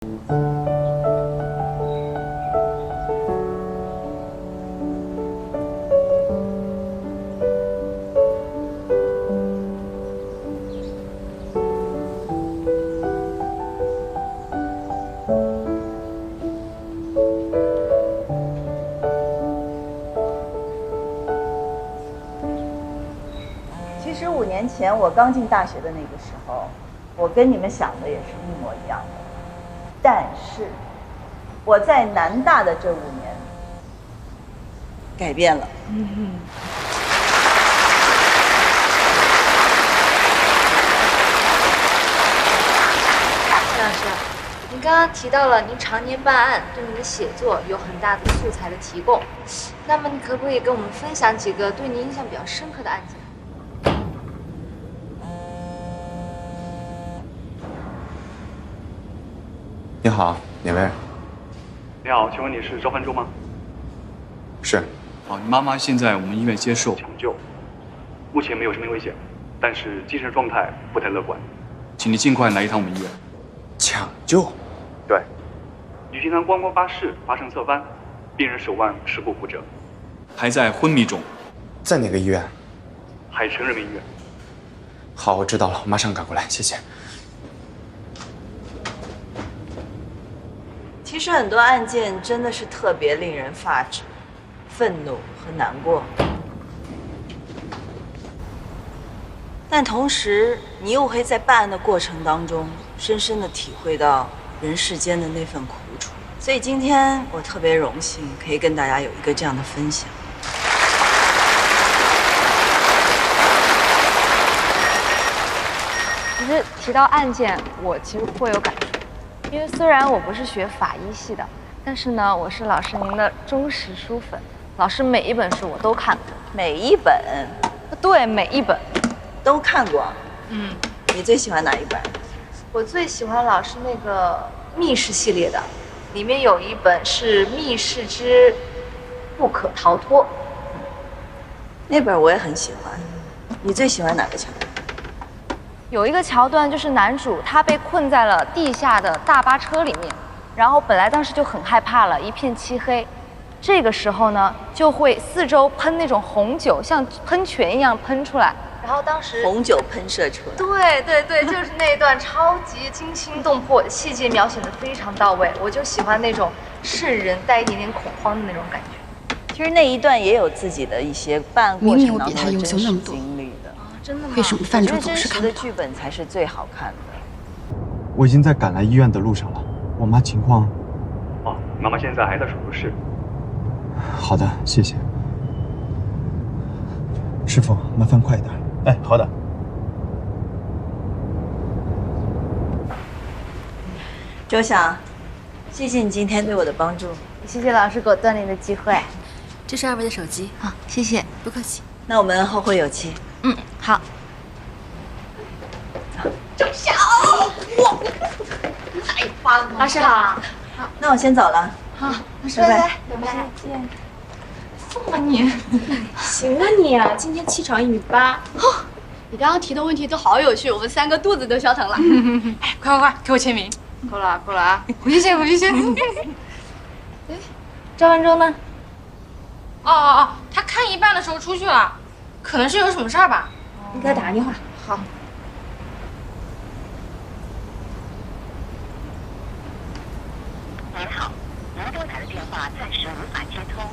其实5年前我刚进大学的那个时候，我跟你们想的也是一模一样的。但是我在南大的这5年改变了。陈老师，您刚刚提到了您常年办案，对您的写作有很大的素材的提供。那么，你可不可以跟我们分享几个对您印象比较深刻的案件？你好，哪位？你好，请问你是赵凡舟吗？是。好，你妈妈现在我们医院接受抢救，目前没有生命危险，但是精神状态不太乐观，请你尽快来一趟我们医院。抢救？对，旅行团观光巴士发生侧翻，病人手腕事故骨折，还在昏迷中。在哪个医院？海城人民医院。好，我知道了，我马上赶过来，谢谢。其实很多案件真的是特别令人发指、愤怒和难过，但同时你又会在办案的过程当中，深深地体会到人世间的那份苦楚。所以今天我特别荣幸可以跟大家有一个这样的分享。其实提到案件，我其实颇有感触。因为虽然我不是学法医系的，但是呢，我是老师您的忠实书粉，老师每一本书我都看过。每一本？对，每一本都看过。你最喜欢哪一本？我最喜欢老师那个密室系列的，里面有一本是《密室之不可逃脱》。那本我也很喜欢。你最喜欢哪个桥段？有一个桥段就是男主他被困在了地下的大巴车里面，然后本来当时就很害怕了，一片漆黑。这个时候呢，就会四周喷那种红酒，像喷泉一样喷出来。然后当时红酒喷射出来。对对对，就是那一段超级惊心动魄，细节描写的非常到位。我就喜欢那种瘆人带一点点恐慌的那种感觉。其实那一段也有自己的一些办案过程当中的真实经历的。真的吗？为什么犯人总是看不到？真实的剧本才是最好看的。我已经在赶来医院的路上了，我妈情况……哦，妈妈现在还在手术室。好的，谢谢。师傅，麻烦快一点。哎，好的。周晓，谢谢你今天对我的帮助。谢谢老师给我锻炼的机会。这是2位的手机。好，谢谢，不客气。那我们后会有期。好。周晓，我太棒了！老师好。好，那我先走了。好，老师拜拜。拜拜。再见。送啊你！行啊你啊，今天气场1.8米。哦，你刚刚提的问题都好有趣，我们3个肚子都消疼了。哎，快，给我签名！够了啊！回去签。哎，赵文忠呢？哦，他看一半的时候出去了，可能是有什么事儿吧。你给他打个电话。好。您好，您拨打的电话暂时无法接通，